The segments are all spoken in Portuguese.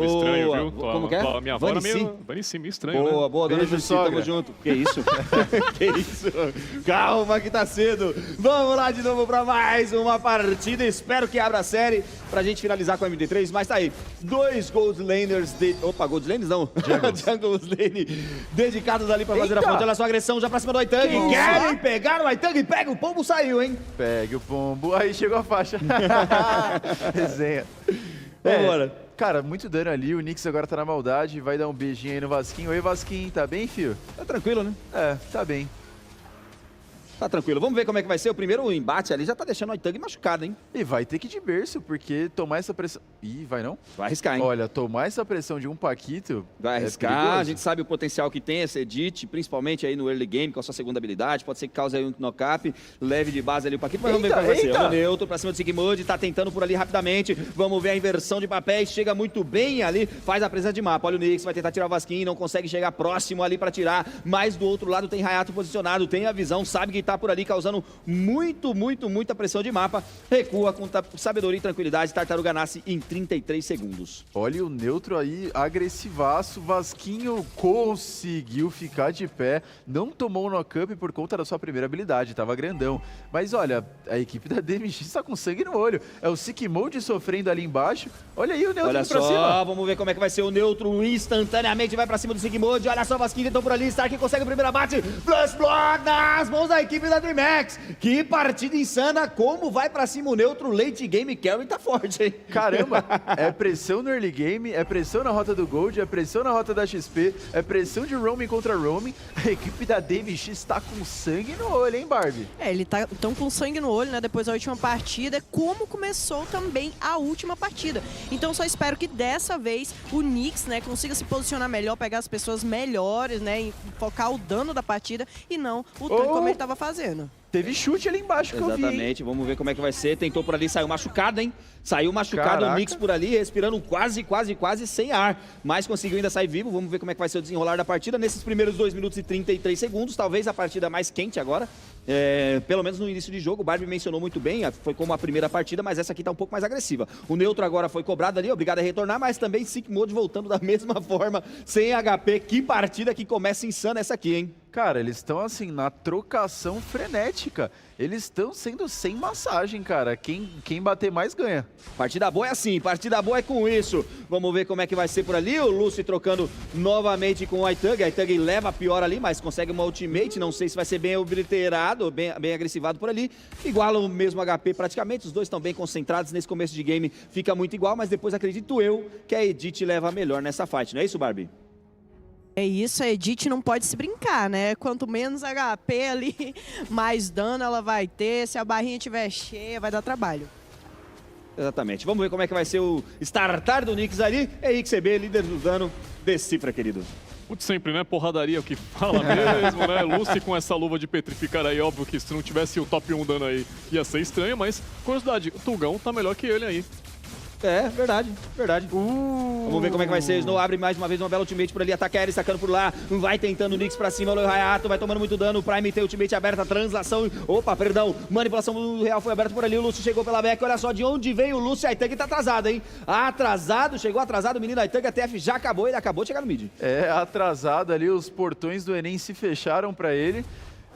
Estranho, viu? Como que é? Minha avó era meio estranho, boa, né? boa, dona Justi, tamo junto. Que isso? Que isso? Calma que tá cedo. Vamos lá de novo pra mais uma partida. Espero que abra a série pra gente finalizar com a MD3. Mas tá aí, 2 Gold Laners Opa, Gold Laners não. Jungle Lane dedicados ali pra fazer a ponte. Olha só a agressão já pra cima do Aitang. Querem pegar o Aitang? Pega, o pombo saiu, hein? Pegue o pombo. Aí chegou a faixa. Resenha. Vambora. Cara, muito dano ali, o Nix agora tá na maldade, vai dar um beijinho aí no Vasquinho. Oi, Vasquinho, tá bem, fio? Tá tranquilo, né? É, tá bem. Tá tranquilo. Vamos ver como é que vai ser. O primeiro embate ali já tá deixando o Aitang machucado, hein? E vai ter que ir de berço, porque tomar essa pressão... Ih, vai não? Vai arriscar, hein? Olha, tomar essa pressão de um Paquito... Vai arriscar, a gente sabe o potencial que tem esse Edit, principalmente aí no early game, com a sua segunda habilidade. Pode ser que cause aí um knock-up, leve de base ali o Paquito, mas vamos ver como vai ser. O neutro pra cima do Sigmund, tá tentando por ali rapidamente. Vamos ver a inversão de papéis, chega muito bem ali, faz a presença de mapa. Olha o Nix, vai tentar tirar o Vasquinho, não consegue chegar próximo ali pra tirar, mas do outro lado tem Hayato posicionado, tem a visão, sabe que tá por ali causando muita pressão de mapa. Recua com sabedoria e tranquilidade, Tartaruga nasce em 33 segundos. Olha o neutro aí, agressivaço. Vasquinho conseguiu ficar de pé. Não tomou o knock-up por conta da sua primeira habilidade, tava grandão. Mas olha, a equipe da DMX tá com sangue no olho. É o Sick Mode sofrendo ali embaixo. Olha aí o neutro olha pra só, cima. Vamos ver como é que vai ser o neutro. Instantaneamente vai pra cima do Sick Mode. Olha só, Vasquinho tentou por ali. Stark consegue o primeiro abate. Flash Blood nas mãos da equipe da DreamHack. Que partida insana, como vai pra cima o neutro, late game carry tá forte, hein? Caramba, é pressão no early game, é pressão na rota do Gold, é pressão na rota da XP, é pressão de roaming contra roaming. A equipe da DMX tá com sangue no olho, hein, Barbie? É, eles estão com sangue no olho, né, depois da última partida, como começou também a última partida. Então só espero que dessa vez o Nix, né, consiga se posicionar melhor, pegar as pessoas melhores, né, e focar o dano da partida e não o tanque como ele tava fazendo. Teve chute ali embaixo que eu vi. Exatamente, vamos ver como é que vai ser. Tentou por ali, saiu machucado, hein? Saiu machucado. Caraca. O Nix por ali, respirando quase sem ar. Mas conseguiu ainda sair vivo. Vamos ver como é que vai ser o desenrolar da partida. Nesses primeiros 2 minutos e 33 segundos, talvez a partida mais quente agora. Pelo menos no início de jogo, o Barbie mencionou muito bem, foi como a primeira partida, mas essa aqui tá um pouco mais agressiva. O neutro agora foi cobrado ali, obrigado a retornar, mas também Sick Mode voltando da mesma forma, sem HP. Que partida que começa insana essa aqui, hein? Cara, eles estão assim, na trocação frenética. Eles estão sendo sem massagem, cara. Quem bater mais ganha. Partida boa é assim, partida boa é com isso. Vamos ver como é que vai ser por ali. O Lucy trocando novamente com o Aitang. Aitang leva a pior ali, mas consegue uma ultimate. Não sei se vai ser bem obliterado, bem agressivado por ali. Iguala o mesmo HP praticamente. Os dois estão bem concentrados. Nesse começo de game fica muito igual, mas depois acredito eu que a Edit leva a melhor nessa fight. Não é isso, Barbie? É isso, a Edit não pode se brincar, né? Quanto menos HP ali, mais dano ela vai ter. Se a barrinha estiver cheia, vai dar trabalho. Exatamente. Vamos ver como é que vai ser o startar do Nix ali. Henrique CB, líder do dano. Decifra, querido. Muito sempre, né? Porradaria é o que fala mesmo, né? Lucy com essa luva de petrificar aí, óbvio que se não tivesse o top 1 dano aí, ia ser estranho, mas, curiosidade, o Tugão tá melhor que ele aí. É, verdade. Vamos ver como é que vai ser. Snow abre mais uma vez uma bela ultimate por ali. Ataca a Ares, sacando por lá. Vai tentando o Nix pra cima. O Hayato vai tomando muito dano. O Prime tem ultimate aberta. Translação. Opa, perdão. Manipulação do Real foi aberta por ali. O Lúcio chegou pela back. Olha só de onde vem o Lúcio. Aitang tá atrasado, hein? Atrasado. Chegou atrasado. O menino Aitang. A TF já acabou. Ele acabou de chegar no mid. É, atrasado ali. Os portões do Enem se fecharam pra ele.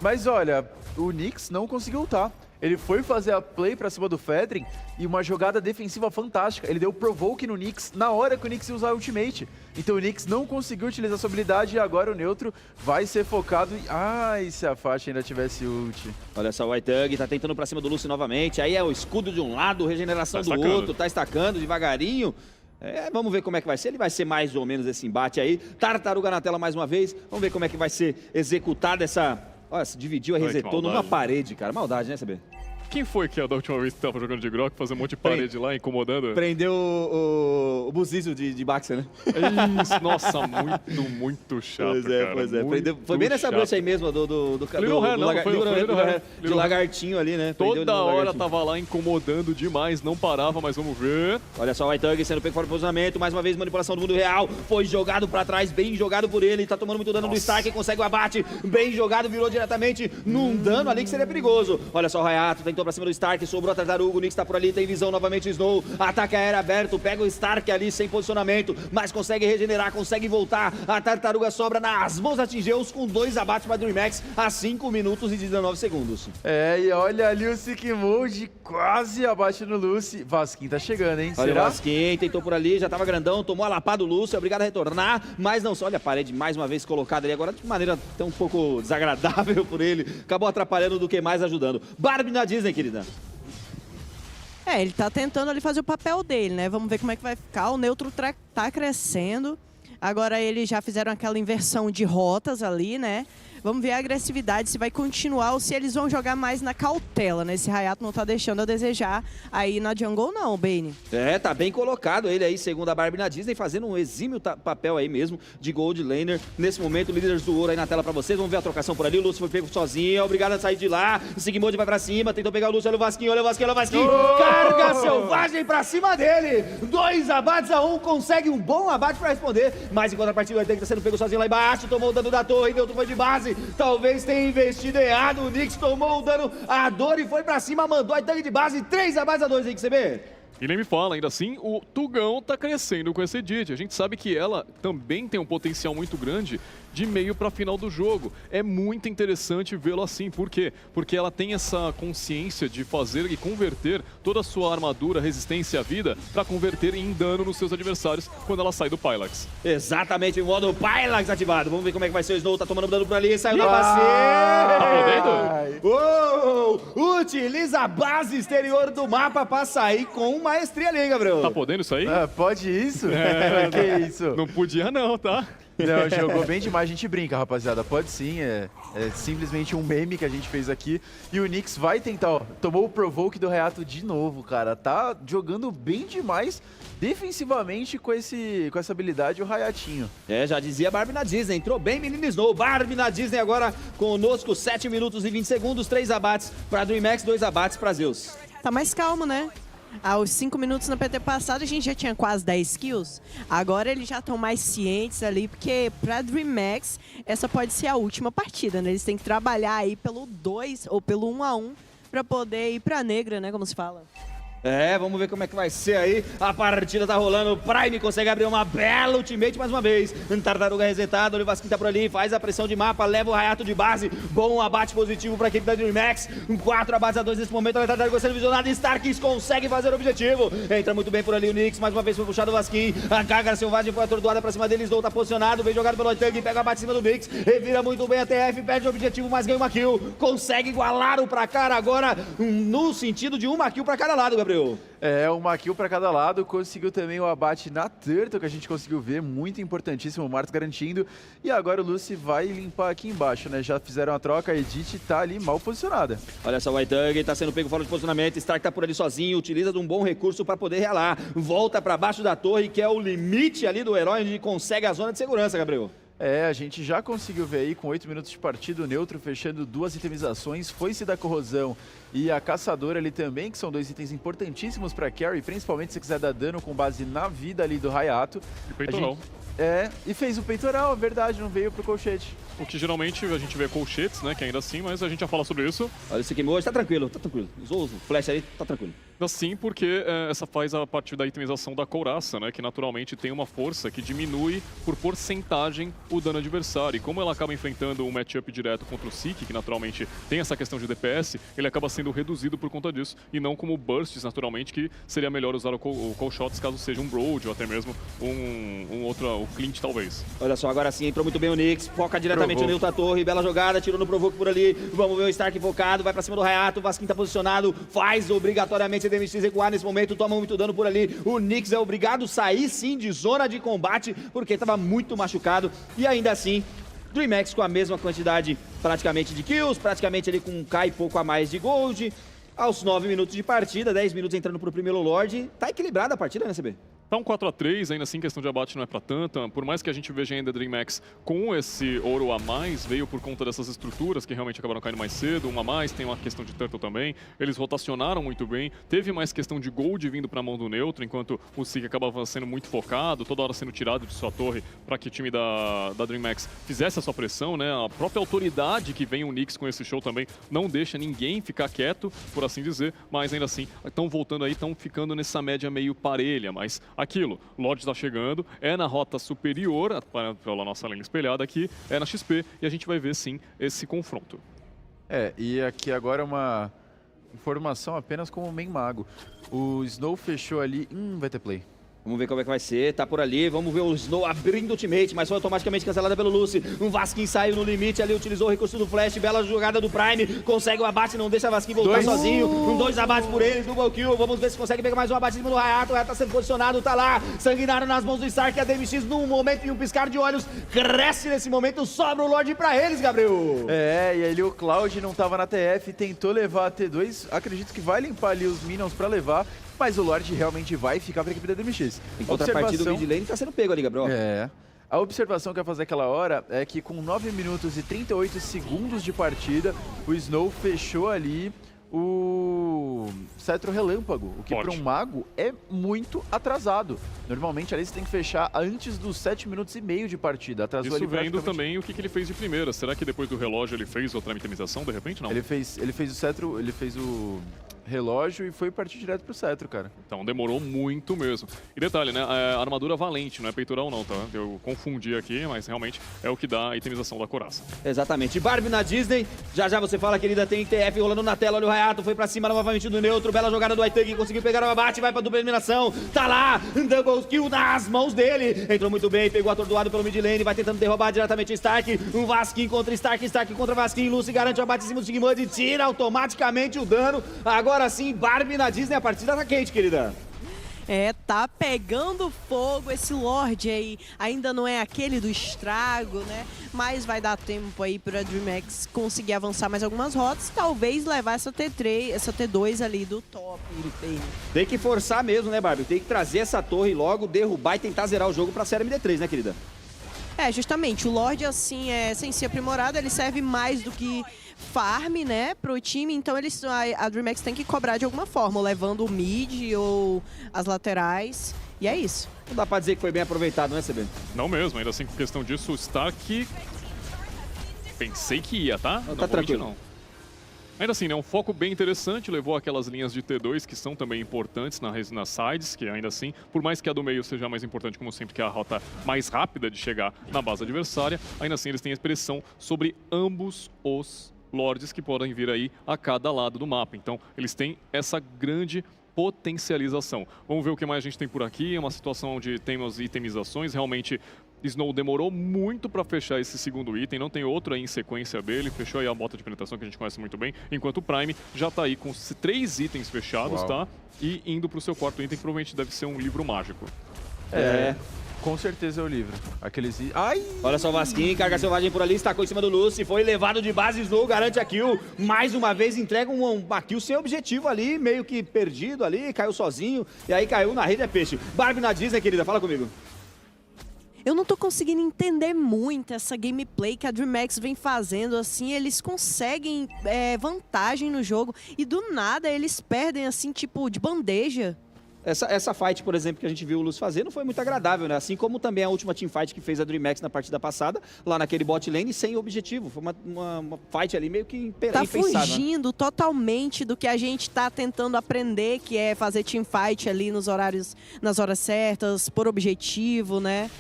Mas olha, o Nix não conseguiu ultar. Ele foi fazer a play pra cima do Fedrin e uma jogada defensiva fantástica. Ele deu provoke no Nix na hora que o Nix ia usar a ultimate. Então o Nix não conseguiu utilizar sua habilidade e agora o neutro vai ser focado em... Ai, se a faixa ainda tivesse ult. Olha só, o Aitang tá tentando pra cima do Lucy novamente. Aí é o escudo de um lado, regeneração do outro. Tá estacando devagarinho. Vamos ver como é que vai ser. Ele vai ser mais ou menos esse embate aí. Tartaruga na tela mais uma vez. Vamos ver como é que vai ser executada essa... Olha, se dividiu, resetou numa parede, cara. Maldade, né, CB? Quem foi que da última vez que tava jogando de Grok, fazer um monte de parede lá, incomodando? Prendeu o Buzizio de Baxter, né? Isso, nossa, muito chato, cara. Pois é. Foi bem nessa bruxa aí mesmo, de lagartinho ali, né? Toda hora tava lá incomodando demais, não parava, mas vamos ver. Olha só o Aitang sendo pego fora do posicionamento, mais uma vez manipulação do mundo real, foi jogado pra trás, bem jogado por ele, tá tomando muito dano do Stark, consegue o abate, bem jogado, virou diretamente num dano ali que seria perigoso. Olha só o Hayato, tentou pra cima do Stark, sobrou a Tartaruga, o Nyx tá por ali, tem visão novamente, Snow, ataque aéreo aberto, pega o Stark ali sem posicionamento, mas consegue regenerar, consegue voltar, a Tartaruga sobra nas mãos da Tingeus com 2 abates pra DreamHack a 5 minutos e 19 segundos. E olha ali o Sick Mode, quase abate no Lucy. Vasquinho tá chegando, hein? Olha Será? o Vasquinho, tentou por ali, já tava grandão, tomou a lapada do Lúcio, é obrigado a retornar, mas não só, olha a parede mais uma vez colocada ali agora de maneira tão um pouco desagradável por ele, acabou atrapalhando do que mais ajudando. Barbie na Disney, querida. Ele tá tentando ali fazer o papel dele, né? Vamos ver como é que vai ficar. O neutro tá crescendo. Agora eles já fizeram aquela inversão de rotas ali, né? Vamos ver a agressividade, se vai continuar ou se eles vão jogar mais na cautela, né? Esse Hayato não tá deixando a desejar aí na jungle não, Bane. Tá bem colocado ele aí, segundo a Barbie na Disney, fazendo um exímio papel aí mesmo de Gold Laner. Nesse momento, líderes do ouro aí na tela pra vocês. Vamos ver a trocação por ali. O Lúcio foi pego sozinho, é obrigado a sair de lá. O Sigmund vai pra cima, tentou pegar o Lúcio, olha o Vasquinho, olha o Vasquinho, olha o Vasquinho. Carga selvagem pra cima dele. 2 abates a 1, consegue um bom abate pra responder. Mas enquanto a partida vai ter que tá sendo pego sozinho lá embaixo, tomou o dano da torre, neutro foi de base. Talvez tenha investido errado, o Nyx tomou o dano, a dor e foi pra cima, mandou a tanque de base, 3 abates a 2, hein, CB? E nem me fala, ainda assim, o Tugão tá crescendo com esse Edith. A gente sabe que ela também tem um potencial muito grande de meio para final do jogo. É muito interessante vê-lo assim. Por quê? Porque ela tem essa consciência de fazer e converter toda a sua armadura, resistência à vida, para converter em dano nos seus adversários quando ela sai do Pylax. Exatamente, o modo Pylax ativado. Vamos ver como é que vai ser o Snow, tá tomando dano por ali, saiu da base. Tá podendo? Utiliza a base exterior do mapa para sair com maestria ali, Gabriel. Tá podendo isso aí? Pode isso? Que isso? Não podia não, tá? Não, jogou bem demais, a gente brinca, rapaziada. Pode sim, é simplesmente um meme que a gente fez aqui. E o Nyx vai tentar, ó, tomou o Provoke do Hayato de novo, cara. Tá jogando bem demais defensivamente com essa habilidade, o Hayatinho. Já dizia Barbie na Disney, entrou bem, menino Snow. Barbie na Disney agora conosco, 7 minutos e 20 segundos, 3 abates pra DreamHack, 2 abates pra Zeus. Tá mais calmo, né? Aos 5 minutos no PT passado, a gente já tinha quase 10 kills. Agora eles já estão mais cientes ali, porque pra DreamHack, essa pode ser a última partida, né? Eles têm que trabalhar aí pelo 2 ou pelo 1-1 pra poder ir pra negra, né? Como se fala. Vamos ver como é que vai ser aí. A partida tá rolando. Prime consegue abrir uma bela ultimate mais uma vez. Tartaruga resetado. O Vasquinho tá por ali. Faz a pressão de mapa. Leva o Hayato de base. Bom abate positivo pra equipe da DreamHack. 4 abates a 2 nesse momento. A Tartaruga sendo visionada. Starkings consegue fazer o objetivo. Entra muito bem por ali o Nyx. Mais uma vez foi puxado o Vasquinho. A carga selvagem foi atordoada pra cima dele. Snow tá posicionado. Vem jogado pelo Tang. Pega o abate em cima do Nyx. Revira muito bem a TF. Perde o objetivo, mas ganha uma kill. Consegue igualar o placar agora no sentido de uma kill pra cada lado, Gabriel. Uma kill pra cada lado, conseguiu também o abate na Turtle, que a gente conseguiu ver, muito importantíssimo, o Martins garantindo. E agora o Lucy vai limpar aqui embaixo, né? Já fizeram a troca, a Edith tá ali mal posicionada. Olha só, o Whitehug tá sendo pego fora de posicionamento, Stark tá por ali sozinho, utiliza de um bom recurso para poder relar. Volta para baixo da torre, que é o limite ali do herói, onde consegue a zona de segurança, Gabriel. A gente já conseguiu ver aí, com 8 minutos de partida, o neutro fechando 2 itemizações, foice da corrosão e a caçadora ali também, que são 2 itens importantíssimos para carry, principalmente se quiser dar dano com base na vida ali do Hayato. E peitoral. E fez o peitoral, verdade, não veio pro colchete. O que geralmente a gente vê colchetes, né, que ainda assim, mas a gente já fala sobre isso. Olha esse aqui hoje, tá tranquilo. Usou o flash aí, tá tranquilo. Assim, porque essa faz a partir da itemização da couraça, né, que naturalmente tem uma força que diminui por porcentagem o dano adversário. E como ela acaba enfrentando um matchup direto contra o Seek, que naturalmente tem essa questão de DPS, ele acaba sendo reduzido por conta disso, e não como bursts, naturalmente, que seria melhor usar o call shots caso seja um Broad ou até mesmo o Clint, talvez. Olha só, agora sim, entrou muito bem o Nyx, foca diretamente no neutro da torre, bela jogada, tirou no Provoke por ali, vamos ver o Stark focado, vai pra cima do Hayato, o Vasquinho tá posicionado, faz obrigatoriamente a DMX recuar nesse momento, toma muito dano por ali, o Nyx é obrigado a sair sim de zona de combate, porque tava muito machucado, e ainda assim, DreamHack com a mesma quantidade praticamente de kills, praticamente ali com um K e pouco a mais de gold, aos 9 minutos de partida, 10 minutos entrando pro primeiro Lorde, tá equilibrada a partida, né, CB? Tá um 4-3, ainda assim, questão de abate não é pra tanta. Por mais que a gente veja ainda a DreamHack com esse ouro a mais, veio por conta dessas estruturas que realmente acabaram caindo mais cedo. Uma a mais, tem uma questão de Turtle também. Eles rotacionaram muito bem. Teve mais questão de gold vindo pra mão do neutro, enquanto o Sik acabava sendo muito focado, toda hora sendo tirado de sua torre para que o time da DreamHack fizesse a sua pressão, né? A própria autoridade que vem o Nyx com esse show também não deixa ninguém ficar quieto, por assim dizer, mas ainda assim, estão voltando aí, estão ficando nessa média meio parelha, mas aquilo, Lorde está chegando, é na rota superior, pela nossa linha espelhada aqui, é na XP, e a gente vai ver sim esse confronto. E aqui agora uma informação apenas como main mago. O Snow fechou ali, vai ter play. Vamos ver como é que vai ser, tá por ali, vamos ver o Snow abrindo o ultimate, mas foi automaticamente cancelada pelo Lucy. Um Vasquin saiu no limite ali, utilizou o recurso do Flash, bela jogada do Prime, consegue o abate, não deixa o Vasquin voltar sozinho. 2 abates por eles, double kill, vamos ver se consegue pegar mais um abate em cima do Hayato. O Hayato tá sendo posicionado, tá lá, sanguinário nas mãos do Stark, a DMX num momento e um piscar de olhos, cresce nesse momento, sobra o Lorde pra eles, Gabriel. E ali o Cloud não tava na TF, tentou levar a T2, acredito que vai limpar ali os minions pra levar, mas o Lorde realmente vai ficar pra equipe da DMX. Em contrapartida, o mid lane tá sendo pego ali, Gabriel. A observação que eu ia fazer aquela hora é que com 9 minutos e 38 segundos de partida, o Snow fechou ali o Cetro Relâmpago, o que para um mago é muito atrasado. Normalmente ali você tem que fechar antes dos 7 minutos e meio de partida. Atrasou isso ali vendo também o que ele fez de primeira. Será que depois do relógio ele fez outra itemização, de repente? Não. Ele fez o Cetro, ele fez o relógio e foi partir direto pro Cetro, cara. Então demorou muito mesmo. E detalhe, né? A armadura valente, não é peitoral não, tá? Eu confundi aqui, mas realmente é o que dá a itemização da coraça. Exatamente. Barbie na Disney. Já já você fala, querida, tem TF rolando na tela. Olha o Hayato, foi pra cima novamente do neutro. Bela jogada do Aitug, conseguiu pegar o abate, vai pra dupla eliminação. Tá lá, double kill nas mãos dele. Entrou muito bem, pegou atordoado pelo mid lane, vai tentando derrubar diretamente o Stark. Um Vasquin contra Stark, Stark contra Vasquin. Lucy garante o abate em cima do Sigmund, tira automaticamente o dano. Agora sim, Barbie na Disney, a partida tá quente, querida. Tá pegando fogo esse Lorde aí. Ainda não é aquele do estrago, né? Mas vai dar tempo aí pra DreamHack conseguir avançar mais algumas rotas. Talvez levar essa T3, essa T2 ali do top. Tem que forçar mesmo, né, Barbie? Tem que trazer essa torre logo, derrubar e tentar zerar o jogo pra série MD3, né, querida? Justamente. O Lorde, assim, sem ser aprimorado, ele serve mais do que farm, né, pro time. Então a DreamHack tem que cobrar de alguma forma, ou levando o mid ou as laterais. E é isso. Não dá pra dizer que foi bem aproveitado, não é, CB? Não mesmo, ainda assim, com questão disso, o Stark... Pensei que ia, tá? Não tá tranquilo. Não. Ainda assim, né, um foco bem interessante, levou aquelas linhas de T2 que são também importantes nas sides, que ainda assim, por mais que a do meio seja mais importante, como sempre, que é a rota mais rápida de chegar na base adversária, ainda assim eles têm a pressão sobre ambos os Lords que podem vir aí a cada lado do mapa. Então, eles têm essa grande potencialização. Vamos ver o que mais a gente tem por aqui. É uma situação onde temos itemizações. Realmente, Snow demorou muito para fechar esse segundo item. Não tem outro aí em sequência dele. Fechou aí a bota de penetração que a gente conhece muito bem. Enquanto o Prime já tá aí com 3 itens fechados, tá? E indo pro seu quarto item, que provavelmente deve ser um livro mágico. Com certeza é o livro. Aqueles... Olha só o Vasquin, carga selvagem por ali, estacou em cima do Lucy, foi levado de base, Snow garante a kill. Mais uma vez entrega uma kill sem objetivo ali, meio que perdido ali, caiu sozinho. E aí caiu na rede, é peixe. Barbie na Disney, querida, fala comigo. Eu não tô conseguindo entender muito essa gameplay que a DreamHack vem fazendo, assim, eles conseguem vantagem no jogo e do nada eles perdem, assim, tipo, de bandeja. Essa fight, por exemplo, que a gente viu o Luz fazer, não foi muito agradável, né? Assim como também a última teamfight que fez a DreamHack na partida passada, lá naquele bot lane, sem objetivo. Foi uma fight ali meio que impensada. Tá fugindo totalmente do que a gente tá tentando aprender, que é fazer teamfight ali nas horas certas, por objetivo, né?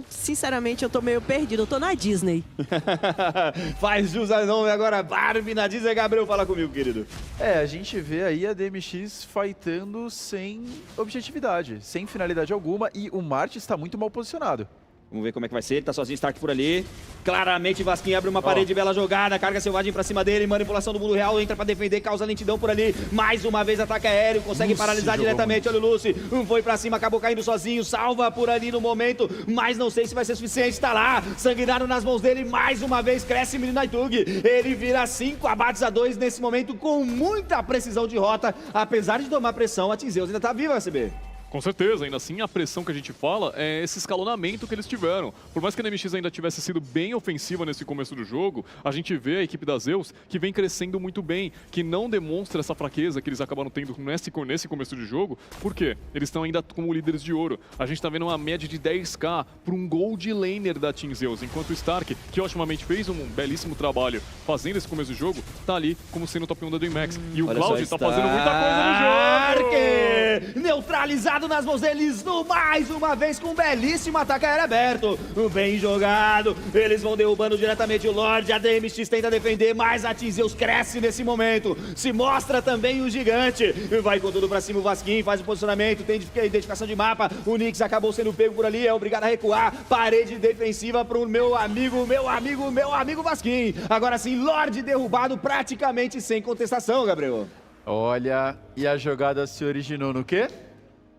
Sinceramente, eu tô meio perdido. Eu tô na Disney. Faz jus ao nome agora, Barbie na Disney. Gabriel, fala comigo, querido. A gente vê aí a DMX fightando sem objetividade, sem finalidade alguma, e o Marte está muito mal posicionado. Vamos ver como é que vai ser, ele tá sozinho, Stark por ali. Claramente, Vasquin abre uma parede, bela jogada, carga selvagem pra cima dele, manipulação do mundo real, entra pra defender, causa lentidão por ali. Mais uma vez, ataque aéreo, consegue paralisar diretamente, olha o Lucy. Foi pra cima, acabou caindo sozinho, salva por ali no momento, mas não sei se vai ser suficiente, tá lá, sanguinário nas mãos dele, mais uma vez, cresce Midnight Tug. Ele vira 5 abates a 2 nesse momento, com muita precisão de rota, apesar de tomar pressão, a Tinzeus ainda tá viva, CB. Com certeza, ainda assim a pressão que a gente fala é esse escalonamento que eles tiveram. Por mais que a NMX ainda tivesse sido bem ofensiva nesse começo do jogo, a gente vê a equipe da Zeus que vem crescendo muito bem, que não demonstra essa fraqueza que eles acabaram tendo nesse começo de jogo. Por quê? Eles estão ainda como líderes de ouro. A gente tá vendo uma média de 10k para um Gold Laner da Team Zeus, enquanto o Stark, que otimamente fez um belíssimo trabalho fazendo esse começo do jogo, tá ali como sendo o top 1 da DreamHax. E o Cloud tá fazendo muita coisa no jogo! Neutralizado nas mãos deles, mais uma vez com um belíssimo ataque aéreo aberto. Bem jogado, eles vão derrubando diretamente o Lorde, a DMX tenta defender, mas a Team Zeus cresce nesse momento. Se mostra também o gigante, vai com tudo pra cima o Vasquinho, faz o posicionamento, tem identificação de mapa, o Nyx acabou sendo pego por ali, é obrigado a recuar, parede defensiva pro meu amigo Vasquinho. Agora sim, Lorde derrubado praticamente sem contestação, Gabriel. Olha, e a jogada se originou no quê?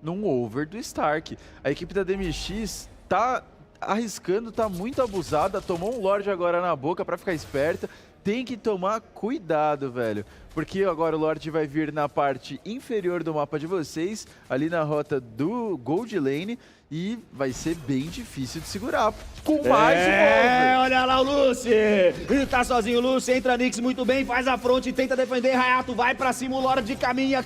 Num over do Stark. A equipe da DMX tá arriscando, tá muito abusada, tomou um Lorde agora na boca pra ficar esperta. Tem que tomar cuidado, velho, porque agora o Lorde vai vir na parte inferior do mapa de vocês, ali na rota do Gold Lane, e vai ser bem difícil de segurar. Com mais um over. Olha lá o Lucy. Tá sozinho o Lucy, entra Nyx muito bem, faz a fronte, tenta defender, Hayato vai pra cima, o Lorde caminha.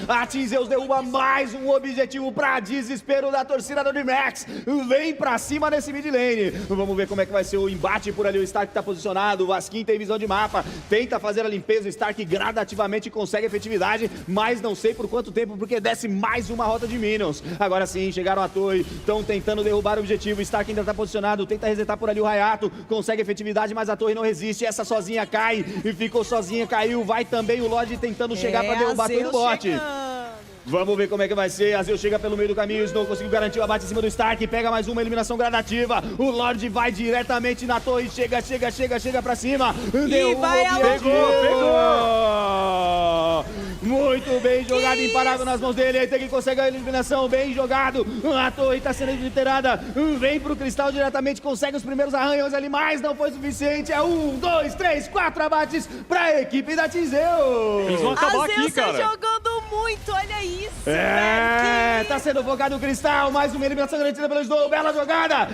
A Team Zeus derruba mais um objetivo pra desespero da torcida do DreamHax. Vem pra cima nesse mid lane. Vamos ver como é que vai ser o embate por ali. O Stark tá posicionado, o Vasquinho tem visão de mapa, tenta fazer a limpeza, o Stark gradativamente consegue efetividade, mas não sei por quanto tempo, porque desce mais uma rota de minions. Agora sim, chegaram à torre, estão tentando derrubar o objetivo, o Stark ainda tá posicionado, tenta resetar por ali o Hayato, consegue efetividade, mas a torre não resiste, essa sozinha cai, e ficou sozinha, caiu, vai também o Lorde tentando chegar pra derrubar todo o bot. Vamos ver como é que vai ser. A Zeus chega pelo meio do caminho, Snow conseguiu garantir o abate em cima do Stark, pega mais uma eliminação gradativa. O Lorde vai diretamente na torre, chega pra cima. E vai ao pegou! Muito bem jogado, imparável nas mãos dele. Aí tem que consegue a eliminação, bem jogado. A torre tá sendo obliterada. Vem pro Cristal diretamente, consegue os primeiros arranhões ali, mas não foi suficiente. É 1, 2, 3, 4 abates pra equipe da Team Zeus. Eles vão acabar aqui, cara. Jogando muito, olha isso. Tá sendo focado o Cristal, mais uma eliminação garantida pelo Snow, bela jogada.